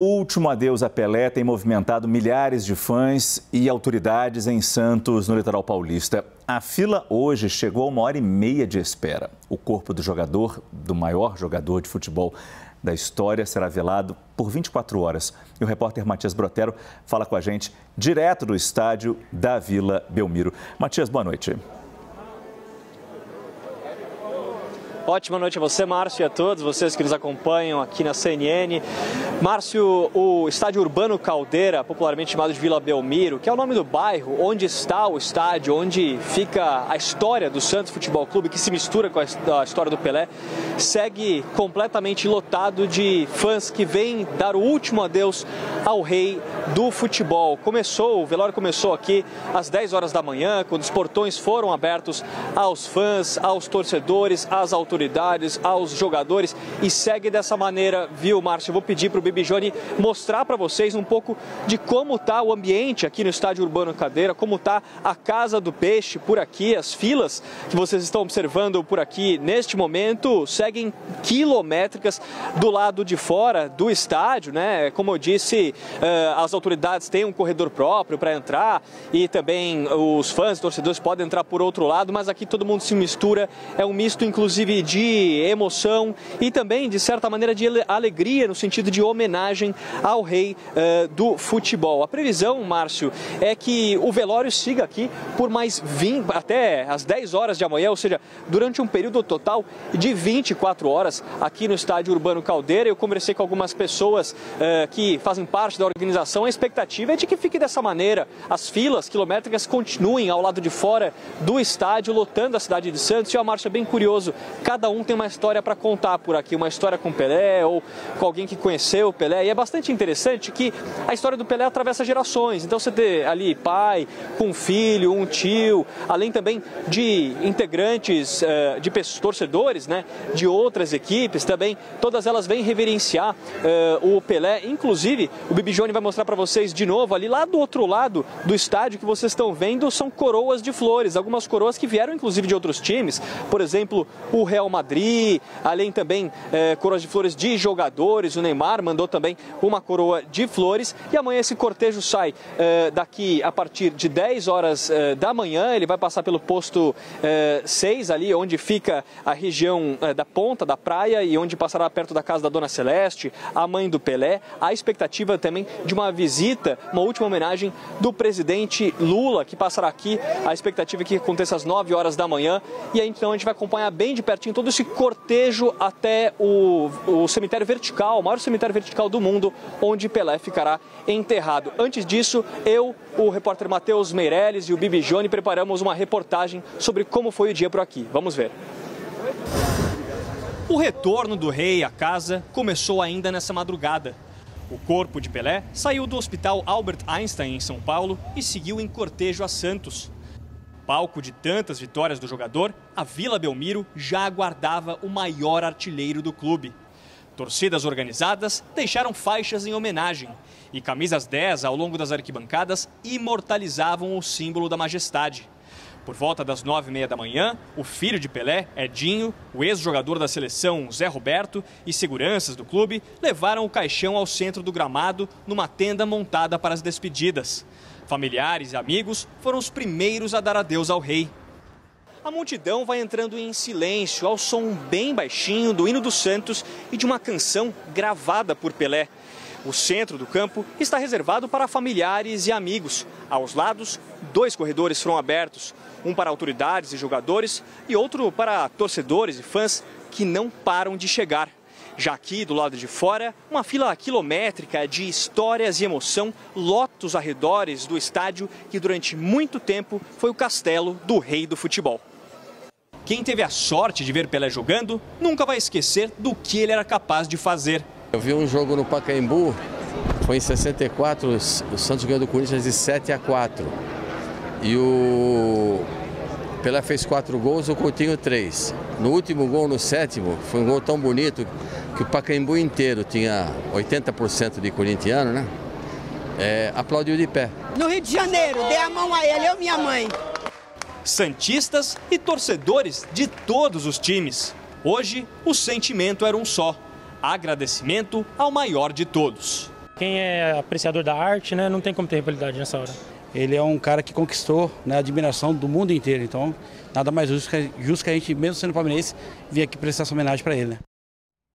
O último adeus a Pelé tem movimentado milhares de fãs e autoridades em Santos, no litoral paulista. A fila hoje chegou a 1h30 de espera. O corpo do jogador, do maior jogador de futebol da história, será velado por 24 horas. E o repórter Matias Brotero fala com a gente direto do estádio da Vila Belmiro. Matias, boa noite. Ótima noite a você, Márcio, e a todos vocês que nos acompanham aqui na CNN. Márcio, o estádio Urbano Caldeira, popularmente chamado de Vila Belmiro, que é o nome do bairro onde está o estádio, onde fica a história do Santos Futebol Clube, que se mistura com a história do Pelé, segue completamente lotado de fãs que vêm dar o último adeus ao rei do futebol. O velório começou aqui às 10 horas da manhã, quando os portões foram abertos aos fãs, aos torcedores, às autoridades, aos jogadores, e segue dessa maneira, viu, Márcio? Eu vou pedir para o Bibijone mostrar para vocês um pouco de como está o ambiente aqui no estádio Urbano Caldeira, como está a Casa do Peixe por aqui. As filas que vocês estão observando por aqui neste momento seguem quilométricas do lado de fora do estádio, né? Como eu disse, as autoridades têm um corredor próprio para entrar e também os fãs e torcedores podem entrar por outro lado, mas aqui todo mundo se mistura, é um misto inclusive de emoção e também, de certa maneira, de alegria, no sentido de homenagem ao rei do futebol. A previsão, Márcio, é que o velório siga aqui por mais 20, até às 10 horas de amanhã, ou seja, durante um período total de 24 horas aqui no estádio Urbano Caldeira. Eu conversei com algumas pessoas que fazem parte da organização. A expectativa é de que fique dessa maneira. As filas quilométricas continuem ao lado de fora do estádio, lotando a cidade de Santos. E o Márcio, é bem curioso, cada um tem uma história para contar por aqui, uma história com Pelé ou com alguém que conheceu o Pelé, e é bastante interessante que a história do Pelé atravessa gerações. Então você tem ali pai com um filho, um tio, além também de integrantes, de torcedores, né, de outras equipes também, todas elas vêm reverenciar o Pelé. Inclusive, o Bibijone vai mostrar para vocês de novo ali, lá do outro lado do estádio que vocês estão vendo, são coroas de flores, algumas coroas que vieram inclusive de outros times, por exemplo, o Real Madrid, além também coroas de flores de jogadores. O Neymar mandou também uma coroa de flores. E amanhã esse cortejo sai daqui a partir de 10 horas da manhã. Ele vai passar pelo posto 6 ali, onde fica a região da ponta da praia e onde passará perto da casa da Dona Celeste, a mãe do Pelé. A expectativa também de uma visita, uma última homenagem do presidente Lula, que passará aqui. A expectativa é que aconteça às 9 horas da manhã. E aí então a gente vai acompanhar bem de pertinho todo esse cortejo até o cemitério vertical, o maior cemitério vertical do mundo, onde Pelé ficará enterrado. Antes disso, eu, o repórter Matheus Meirelles e o Bibijone preparamos uma reportagem sobre como foi o dia por aqui. Vamos ver. O retorno do rei à casa começou ainda nessa madrugada. O corpo de Pelé saiu do Hospital Albert Einstein, em São Paulo, e seguiu em cortejo a Santos. Palco de tantas vitórias do jogador, a Vila Belmiro já aguardava o maior artilheiro do clube. Torcidas organizadas deixaram faixas em homenagem e camisas 10 ao longo das arquibancadas imortalizavam o símbolo da majestade. Por volta das 9h30 da manhã, o filho de Pelé, Edinho, o ex-jogador da seleção Zé Roberto e seguranças do clube levaram o caixão ao centro do gramado numa tenda montada para as despedidas. Familiares e amigos foram os primeiros a dar adeus ao rei. A multidão vai entrando em silêncio, ao som bem baixinho do hino do Santos e de uma canção gravada por Pelé. O centro do campo está reservado para familiares e amigos. Aos lados, 2 corredores foram abertos, um para autoridades e jogadores e outro para torcedores e fãs que não param de chegar. Já aqui, do lado de fora, uma fila quilométrica de histórias e emoção lota os arredores do estádio, que durante muito tempo foi o castelo do rei do futebol. Quem teve a sorte de ver Pelé jogando nunca vai esquecer do que ele era capaz de fazer. Eu vi um jogo no Pacaembu, foi em 64, o Santos ganhou do Corinthians de 7-4. E o Pelé fez 4 gols, o Coutinho 3. No último gol, no 7º, foi um gol tão bonito que o Pacaembu inteiro, tinha 80% de corintiano, né? Aplaudiu de pé. No Rio de Janeiro, dei a mão a ele, eu e minha mãe. Santistas e torcedores de todos os times. Hoje, o sentimento era um só: agradecimento ao maior de todos. Quem é apreciador da arte, né, não tem como ter rivalidade nessa hora. Ele é um cara que conquistou, né, a admiração do mundo inteiro, então nada mais justo que a gente, mesmo sendo palmeirense, vir aqui prestar essa homenagem para ele, né?